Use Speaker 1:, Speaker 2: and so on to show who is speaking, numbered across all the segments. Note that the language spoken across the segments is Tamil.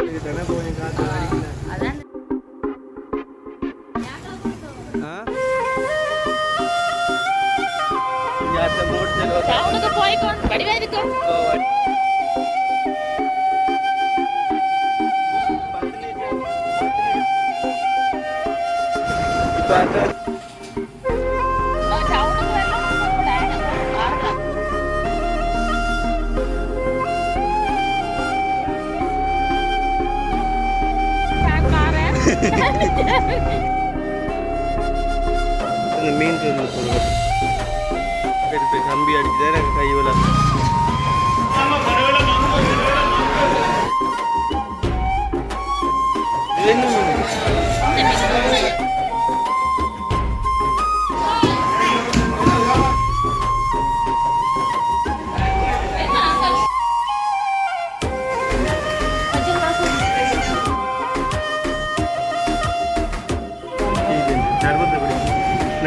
Speaker 1: மீன் கம்பி அடிச்சுதான் எனக்கு கைவில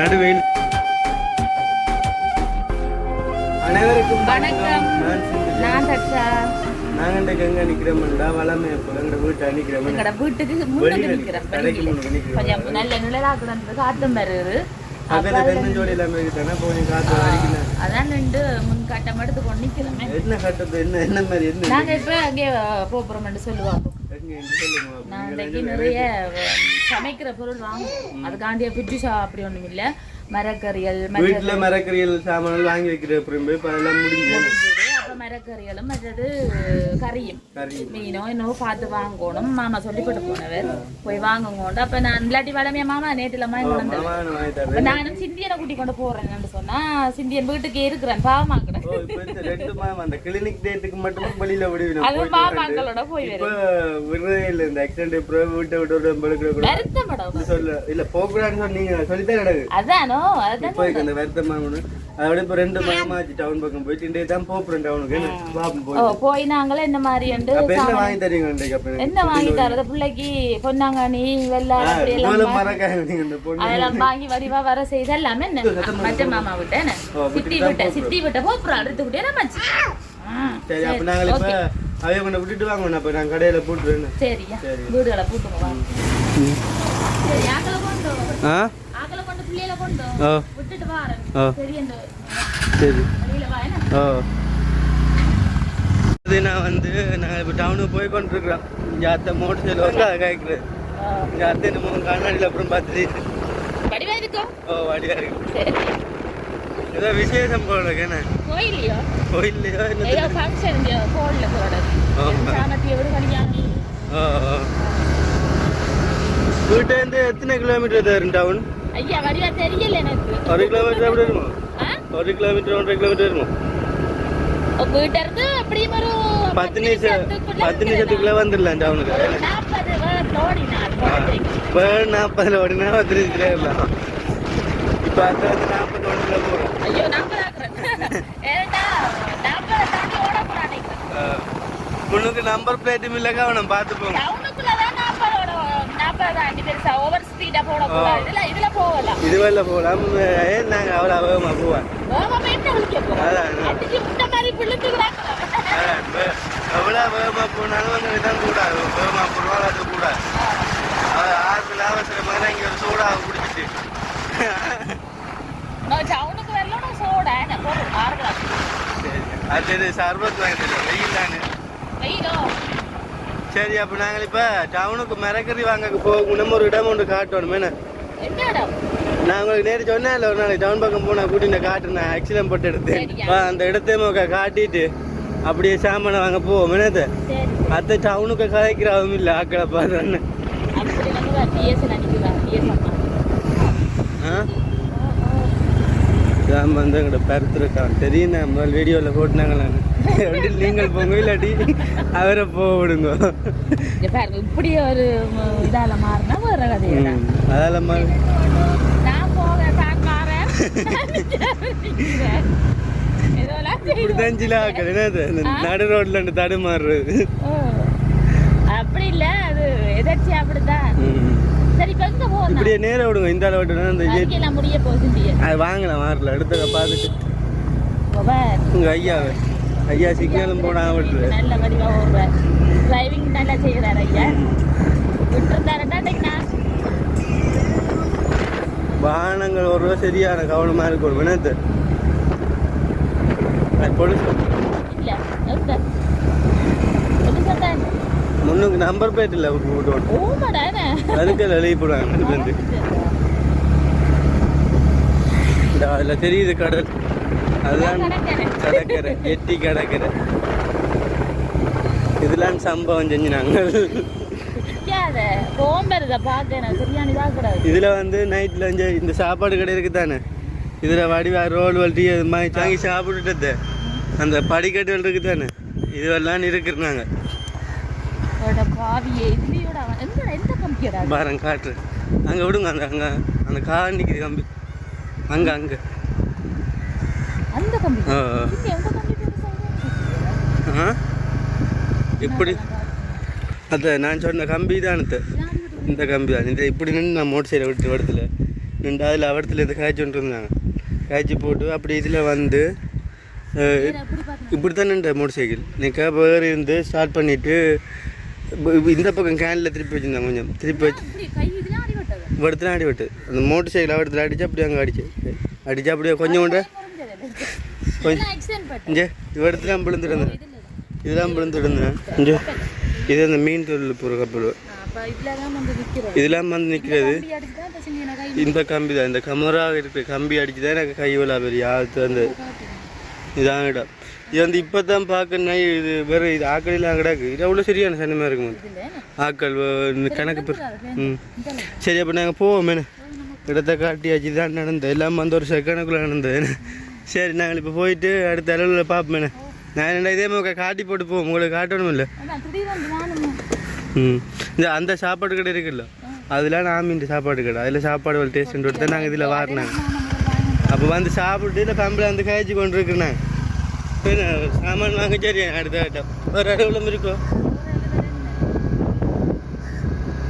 Speaker 1: நடுவேல். அனைவருக்கும் வணக்கம். நான் தட்சா. நாங்க எங்க நிக்கிறோம்டா வளமே எங்க வீட்டு அணிக்கிறோம். எங்க வீட்டுக்கு முன்னாடி நிக்கிறோம். கடைக்கு முன்னாடி நிக்கிறோம். கொஞ்சம் நல்ல நிழலாக்குறது காட்டும் வருது. அதல தென்ன ஜோடி எல்லாம் இருக்குதானே போய் காத்து அடிக்குது. அதான் ரெண்டு முன் கட்டம் எடுத்து கொண்டு நிக்கிறோம். என்ன கட்டது என்ன மாதிரி என்ன? நாங்க இப்ப அங்க போறோம்னு சொல்லுவாங்க. நாளைக்கு நிறைய சமைக்கிற பொருள் வாங்குவோம். அதுக்காண்டிய பிடிச்சா அப்படி ஒண்ணும் இல்ல. மரக்கறிகள் வீட்டுல மரக்கறிகள் சாமான்கள் வாங்கி வைக்கிற எல்லாம் முடிஞ்சு. அப்ப மரக்கறிகளும் மற்றது கறியும் மீனோ என்னவோ பார்த்து வாங்கணும். மாமா சொல்லி போட்டு போனவர் போய் வாங்குவோம். அப்ப நான் இல்லாட்டி வளமையா மாமா நேற்றுல வாங்கி நானும் சிந்தியனை கூட்டி கொண்டு போறேன்னு சொன்னா சிந்தியன் வீட்டுக்கு இருக்கிறேன் பாவமாக்கிறேன். கிளினிக் டேட்டுக்கு மட்டும் வெளியில விடுவேன். அது மாமாக்களோட போய் இந்த ஆக்சிடென்ட் வீட்டை விட்டு வருத்தம் சொல்ல இல்ல போகக்கூடாதுன்னு சொன்னீங்க சொல்லித்தான் கிடக்கு. அதானோ அதான் போய் அந்த வருத்தமா அதோட இப்ப 2 மாசமாச்சு டவுன் பக்கம் போயிட்டு தான் போறேன் டவுனுக்கு போய் நாங்களே என்ன மாதிரி வாங்கி தரீங்க. என்ன வாங்கி தரது பிள்ளைக்கு பொன்னாங்கானி அதெல்லாம் வாங்கி வரிவா வர செய்த எல்லாமே மற்ற மாமா விட்டேன் சித்தி விட்ட போறோம் அடுத்து விட்டே நம்மச்சு. சரி அப்ப நாங்களே இப்ப அவைய கொண்டு விட்டுட்டு வாங்க. அப்ப நான் கடையில போட்டுருவேன். சரியா வீடுகளை போட்டுங்க. சரி ஆக்கல கொண்டு ஆக்கல கொண்டு பிள்ளையில கொண்டு விட்டுட்டு வாரேன். சரி அந்த சரி நான் வந்து நாங்கள் இப்போ டவுனுக்கு போய் கொண்டிருக்கிறோம். இங்கே அத்தை மோட்டர் சைக்கிள் வந்து அதை கேட்குறேன். இங்கே அத்தை நம்ம கண்ணாடியில் அப்புறம் பார்த்துட்டு வடிவா இருக்கு. ஏதோ விசேஷம் போல இருக்கேண்ணே. கோயில்லையோ ஃபங்க்ஷன் கோயிலில் வீட்டிலேருந்து எத்தனை கிலோமீட்டர் தரும் டவுன்? ஐயா வடிவா தெரியல எனக்கு. 1 கிலோமீட்டர் எப்படி இருக்கும்? 1 கிலோமீட்டர் 1.5 கிலோமீட்டர் இருக்கும். வீட்டிலிருந்து அப்படியும் ஒரு 10 நிமிஷத்துக்குள்ள வந்துடலாம் டவுனுக்கு. 40 ஓடினா 10 நிமிஷத்துல வரலாம். இப்போ அது 40 ஓடில போகிறோம். ஐயோ 40 ஆக்குறேன். முன்னுக்கு நம்பர் பிளேட்டும் இல்லை கவனம் பார்த்து போங்க. ஓவர் ஸ்பீடா போடக்கூடாது. இதுல போகலாம். இதுவெல்லாம் போகலாம். நாங்க அவ்வளோ வேகமா போவோம். எவ்வளோ வேகமா போனாலும் தான் கூடாது. வேகமா போனாலும் அது கூடாது. ஆறுல அவசரமாக இங்கே ஒரு சோடாவை குடிச்சிட்டு டவுனுக்கு வரலாம். சோடா அது சர்பத் வாங்கி வெயில் தானே வெயிலோ. சரி அப்ப நாங்கள் இப்ப டவுனுக்கு மரக்கறி வாங்க போகணும். ஒரு இடம் ஒன்று காட்டணும். நான் உங்களுக்கு நேரு சொன்னேன் இல்லை ஒரு நாளைக்கு டவுன் பக்கம் போனா கூட்டின காட்டுனேன். ஆக்சிடென்ட் போட்டு எடுத்து அந்த இடத்தையும் காட்டிட்டு அப்படியே சாமானை வாங்க போவோம். என்னது அத்தை டவுனுக்கு கதைக்கிறாவும் இல்லை ஆக்களை பாருன்னு. சாமான் தான் எங்கள்ட பருத்துருக்கான் தெரியும். நம்ம வீடியோவில் போட்டுனாங்களே நீங்கள் போங்க இல்லாட்டி அவரை போக விடுங்க. இப்படி ஒரு இதால மாறினா வேற கதையா அதால மாறி நான் போகிறேன் நடு ரோட்ல தடுமாறுறது அப்படி இல்ல. அது எதாச்சும் அப்படிதான். சரி பங்க போறோம். இப்படியே நேரா விடுங்க. இந்த அளவுக்கு அந்த எல்லாம் முடிய போகுது. அது வாங்கலாம் மாறல எடுத்து பார்த்துட்டு உங்க ஐயாவே
Speaker 2: ஐயா சிக்னலும் போடாம விட்டுரு.
Speaker 1: நல்ல வடிவா ஓடுறார். டிரைவிங் நல்லா செய்கிறார் ஐயா. விட்டுருந்தாருன்னா
Speaker 2: வாகனங்கள் ஒரு சரியான கவனமா இருக்கும். வினத்து
Speaker 1: இல்ல
Speaker 2: முன்னுக்கு நம்பர் பிளேட் இல்ல அதுக்கு எழுதி போடுவாங்க. அதுல தெரியுது கடல், அதுதான் கடற்கரை, எட்டி கடற்கரை. இதெல்லாம் சம்பவம் செஞ்சினாங்க. இதுல வந்து நைட்ல இந்த சாப்பாடு கடை இருக்குதானே, இதுல வடிவா ரோல் வட்டி மாதிரி தாங்கி சாப்பிட்டுட்டு அந்த படிக்கட்டுகள் இருக்குதானே, இதுவெல்லாம் இருக்குறாங்க. பாருங்க காட்டு அங்க விடுங்க. அந்த அங்க அந்த கார் நிக்குது கம்பி, அங்க அங்க இப்படி அத நான் சொன்ன கம்பி தான். இந்த கம்பி தான். இந்த இப்படி நின்று நான் மோட்டர் சைடில் விட்டு இடத்துல நின்று அதில் அவடத்தில் இந்த காய்ச்சி கொண்டு இருந்தாங்க. காய்ச்சி போட்டு அப்படி இதில் வந்து இப்படி தான் நின்ற மோட்டர் சைக்கிள் நிற்க வேறு இருந்து ஸ்டார்ட் பண்ணிவிட்டு இந்த பக்கம் கேனில் திருப்பி வச்சுருந்தாங்க. கொஞ்சம் திருப்பி வச்சு இடத்துல அடிபட்டு அந்த மோட்டர் சைக்கிள் அவடத்தில் அடித்து அப்படியே அங்கே அடித்து அப்படியே கொஞ்சம் கொண்டு இங்கே இடத்துலாம் விழுந்துருந்தேன். இதெல்லாம் விழுந்துருந்தேன். இங்கே இது அந்த மீன் தொழில் போகிற கப்பல். இதெல்லாம் வந்து நிற்கிறது இந்த கம்பி தான். இந்த கமராக இருக்கிற கம்பி அடிச்சு தான் எனக்கு கைவலா பெரிய ஆழ்த்து அந்த இதான் இடம். இது வந்து இப்போ தான் பார்க்கணுன்னா இது வேறு இது ஆக்கடிலாம் கிடக்கு. இது அவ்வளோ சரியான சனமாக இருக்கும் ஆக்கள் கணக்கு. சரி அப்போ நாங்கள் போவோம். இடத்த காட்டியாச்சு தான் நடந்தது. எல்லாம் வந்து ஒரு செகண்டுக்குள்ளே நடந்தது. சரி நாங்கள் இப்போ போயிட்டு அடுத்த அளவில் பார்ப்போம். நான் என்ன இதே மாதிரி காட்டி போட்டு போவோம். உங்களுக்கு காட்டணும் இல்லை? இந்த அந்த சாப்பாடு கடை இருக்குல்ல, அதில் நான் இந்த சாப்பாடு கடை, அதில் சாப்பாடு டேஸ்ட் தான் நாங்கள் இதில் வாரினாங்க. அப்போ வந்து சாப்பிட்டு இல்லை கம்பில் வந்து காய்ச்சி கொண்டு இருக்குண்ணா சாமான் வாங்க. சரி அடுத்த கட்டம் ஒரு இடவுலம் இருக்கோ,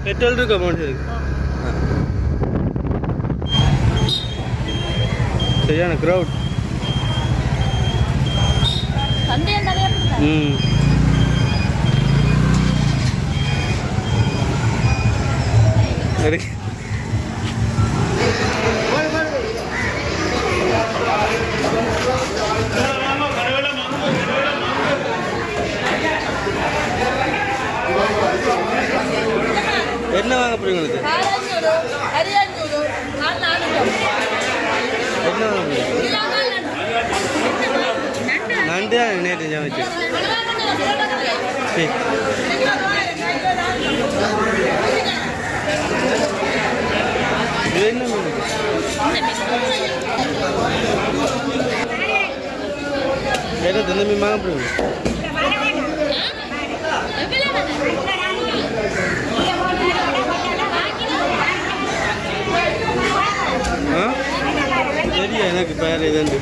Speaker 2: பெட்ரோல் இருக்கோ மனுஷருக்கு. சரியான க்ரௌட். என்ன வாங்க போறீங்க? என்ன வாங்க? நண்டு நேற்று வச்சு என்ன வேற தண்ணி வாங்க போறீங்க? சரியா எனக்கு பேர் இதுண்டு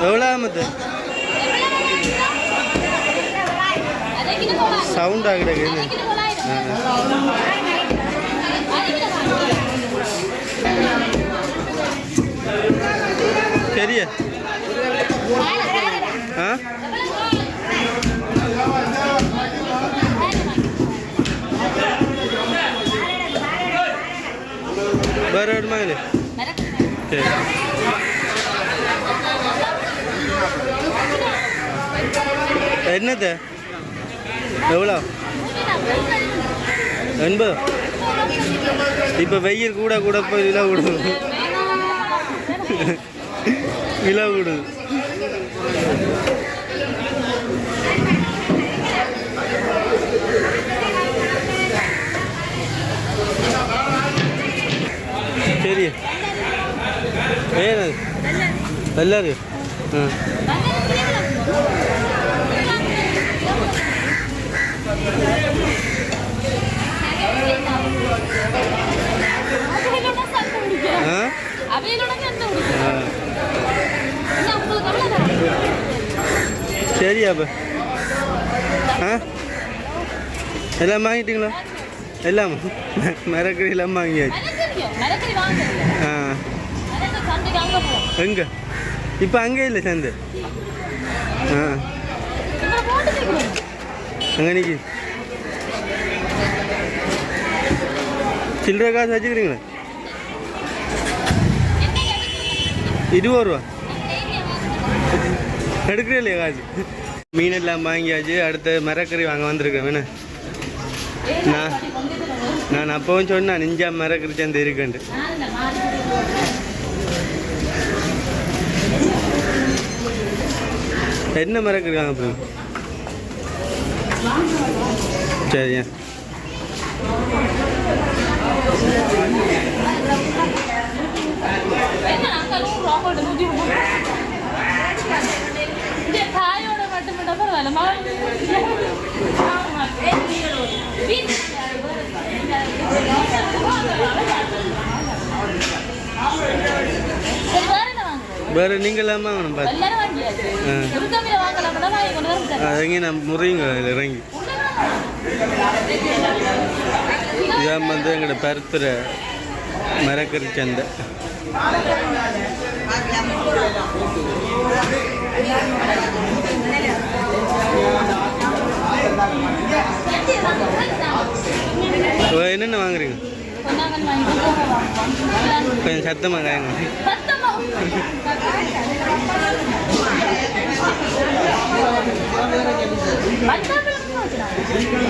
Speaker 2: எவ்வளோ ஆமத்து சவுண்ட் ஆகிடுங்க. சரியா ஆ வேறு இடமா இல்லை? சரி என்னது எவ்வளோ? 80. இப்போ வெயில் கூட கூட போய் விலை விடுது, விலை விடுது. சரி ஏன் எல்லாரும் சரியா? அப்போ எல்லாம் வாங்கிட்டீங்களா? எல்லாம் மரக்கறி எல்லாம் வாங்கியாச்சு. ஆ எங்க இப்போ அங்கே இல்லை சந்தை. ஆ அங்கே நிற்கி சில்லறை காசு வச்சுக்கிறீங்களா? 20 ரூபா எடுக்கிறே இல்லையா காசு? மீனெல்லாம் வாங்கியாச்சு. அடுத்த மரக்கறி வாங்க வந்திருக்கேன். வேணா நான் அப்பவும் சொன்னேன் நெஞ்சா மரக்கறி சந்தை இருக்குன்ட்டு. என்ன மரக்கறி வாங்க போகிறோம்? சரியா வேறு நீங்களாம் வாங்கணும் பார்த்து. இறங்கி நான் முறையுங்க இறங்கி. இதான் வந்து எங்களோட பருத்துற மரக்கறி சந்தை. என்னென்ன வாங்குறீங்க? கொஞ்சம் சத்தமாக காயங்க.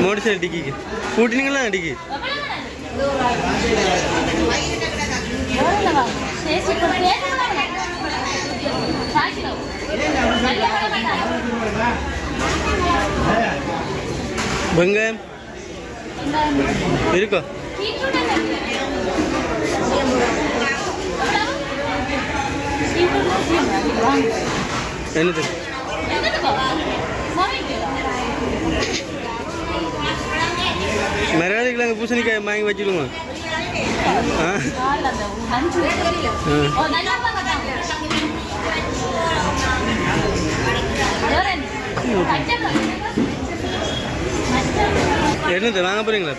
Speaker 2: Motor cycle டிக்கிக்கு கூட்டினீங்களா? டிக்கி வெங்காயம் இருக்கோ? என்னது மரியாதைக்கு அங்கே பூசணிக்காய் வாங்கி வச்சுடுங்க. என்னது வாங்க போறீங்களா?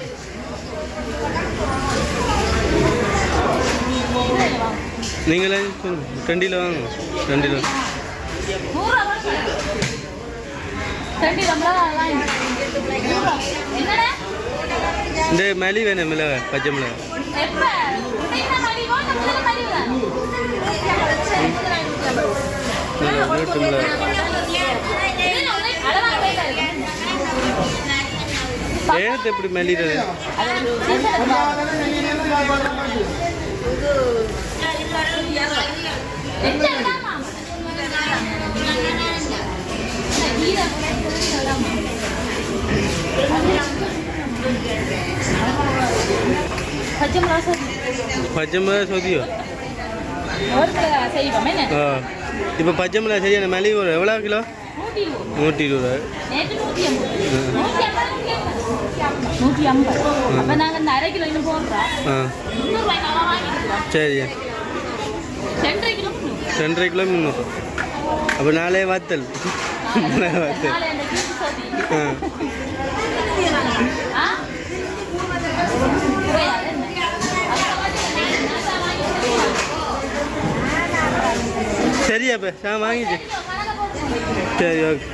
Speaker 2: நீங்களே டண்டியில் வாங்க. டண்டியில் இந்த மலி வேணும். மிளகா பச்சை மிளகா வீட்டு மிளகா ஏனத்தை எப்படி மல்லிடுறது? பச்சை மிளகா சொதியோ? இப்போ பச்சை மிளகா சரியான மல்லி ஒரு எவ்வளோ கிலோ? 120 ரூபா. சரி 2.5 கிலோ 300. அப்போ நாளே வத்தல். சரியா இப்போ நான் வாங்கிச்சு. சரி ஓகே.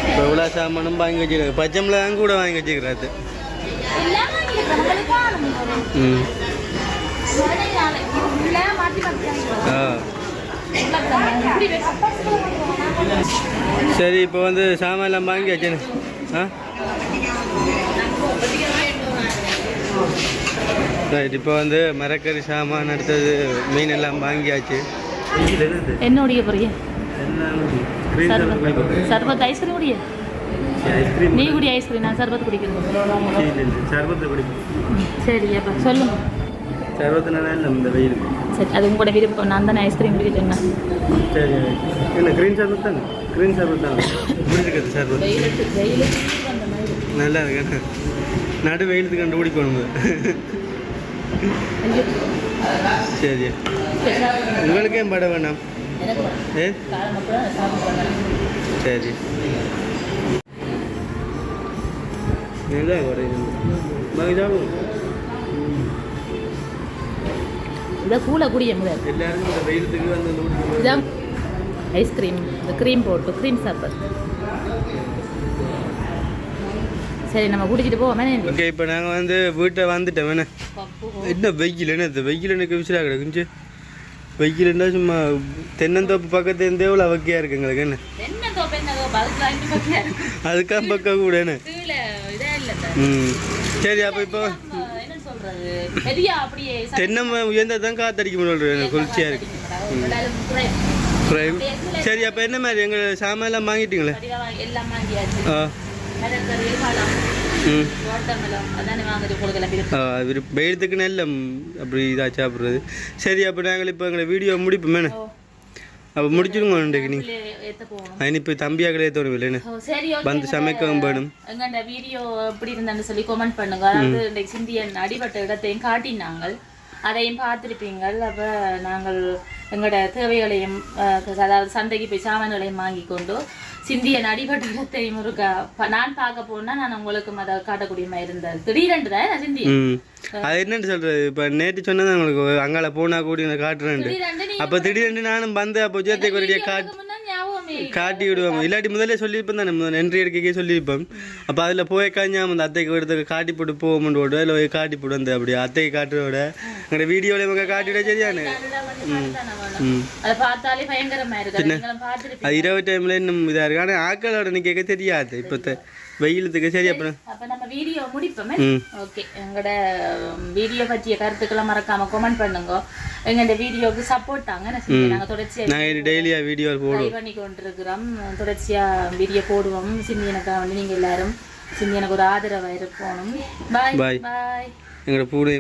Speaker 2: இப்போ இவ்வளோ சாமானும் வாங்கி வச்சுருக்கேன். பச்சை மிளகாயும் கூட வாங்கி வச்சுக்கிறாரு. சரி இப்போ வந்து சாமான்லாம் வாங்கி வச்சேன்னு. ரைட். இப்போ வந்து மரக்கறி சாமான் அடுத்தது மீன் எல்லாம் வாங்கியாச்சு.
Speaker 1: என்னுடைய பொரிய சர்பத் ஐஸ்கிரீம் குடிய நீ குடி ஐஸ்கிரீம். நான் சர்பத் குடிக்கிறேன்.
Speaker 2: சர்பத்தை குடிப்போம்.
Speaker 1: சரி அப்போ சொல்லுங்க.
Speaker 2: சர்பத்தினால இல்லை இந்த வெயில்.
Speaker 1: சரி அது உங்களோட விருப்பம். நான் தானே ஐஸ்கிரீம் குடிக்க சொன்னேன்.
Speaker 2: சரி என்ன க்ரீன் சர்பத் தானே? க்ரீன் சர்பத் தானே குடிச்சிருக்கிறது. சர்பத் நல்லா இருக்கு. நடு வெயிலுக்கு கண்டு குடிக்கணும். சரி உங்களுக்கு ஏன் பட வேண்டாம்? ஏ சரி நல்லா
Speaker 1: இதை கூல குடிய முடியாது
Speaker 2: எல்லாரும் இந்த வெயிலுக்கு வந்து
Speaker 1: இதான் ஐஸ்கிரீம் இந்த க்ரீம் போட்டு க்ரீம் சாப்பிட் சரி நம்ம குடிச்சிட்டு போவோம்.
Speaker 2: ஓகே இப்போ நாங்கள் வந்து வீட்டை வந்துட்டோம் வேணா என்ன வெயில் என்ன வெயில் எனக்கு விசிலாக கிடக்குஞ்சு வெயில்னா சும்மா தென்னந்தோப்பு பக்கத்து இருந்தே எவ்வளோ வக்கையாக இருக்கு எங்களுக்கு என்ன அதுக்காக பக்கம் கூட என்ன சரி அப்போ இப்போ தென்னை உயர்ந்தால் தான் காத்தடிக்க முடியும் குளிர்ச்சியாக இருக்கு சரி அப்போ என்ன மாதிரி எங்கள் சாமான்லாம் வாங்கிட்டீங்களே வெயிலத்துக்கு நல்ல அப்படி இதாக சாப்பிட்றது சரி அப்போ நாங்கள் இப்போ எங்களை வீடியோ முடிப்போமே அப்போ முடிச்சிடுங்க நீங்கள் இப்போ தம்பியாக்களே ஏற்றணும் இல்லைன்னு வந்து சமைக்கவும் வேணும்
Speaker 1: எங்கள்ட வீடியோ எப்படி இருந்தான்னு சொல்லி கமெண்ட் பண்ணுங்க. அதாவது சிந்தியன் அடிபட்ட இடத்தையும் காட்டினாங்க, அதையும் பார்த்துருப்பீங்கள். அப்போ நாங்கள் எங்களோட தேவைகளையும் அதாவது சந்தைக்கு போய் சாமான்களையும் வாங்கி கொண்டு சிந்தியன் அடிபட்ட இடத்தையும் இருக்கா நான் பார்க்க போனா நான் உங்களுக்கு அதை காட்டக்கூடியமா இருந்தது. திடீரென்று தான் சிந்தியன்
Speaker 2: அது என்னன்னு சொல்றது இப்போ நேற்று சொன்னதான் உங்களுக்கு அங்கால போனா கூடி காட்டுறேன். அப்போ திடீரென்று நானும் வந்து அப்போ ஜேத்தை ஒரு காட்டி விடுவோம். இல்லாட்டி முதல்ல சொல்லியிருப்பேன் தானே நன்றி எடுக்கே சொல்லியிருப்பேன். அப்போ அதில் போய் காஞ்சாம அந்த அத்தைக்கு எடுத்து காட்டி போட்டு போவோம்னு ஓடுவோம். இல்லை போய் காட்டி போட்டு வந்து அப்படி அத்தைக்கு காட்டுறோட எங்களோட வீடியோவில் இவங்க காட்டிவிட சரியானு அது இரவு டைமில் இன்னும் இதாக இருக்கு. ஆனால் ஆக்களோட நிற்க தெரியாது இப்போ வெயிலுக்கு. சரி
Speaker 1: அப்போ நம்ம வீடியோ முடிப்போமே. ஓகே, எங்களோட வீடியோ பற்றிய கருத்துக்களை மறக்காம கமெண்ட் பண்ணுங்க. எங்களோட வீடியோக்கு சப்போர்ட் தாங்க. நாங்கள் தொடர்ச்சியாக
Speaker 2: டெய்லியாக வீடியோ
Speaker 1: பண்ணி கொண்டிருக்கிறோம். தொடர்ச்சியாக வீடியோ போடுவோம். சிந்தியனுக்காக வந்து நீங்கள் எல்லாரும் சிந்தியனுக்கு ஒரு ஆதரவாக இருக்கணும். பாய் பாய்.
Speaker 2: எங்களோட பூனை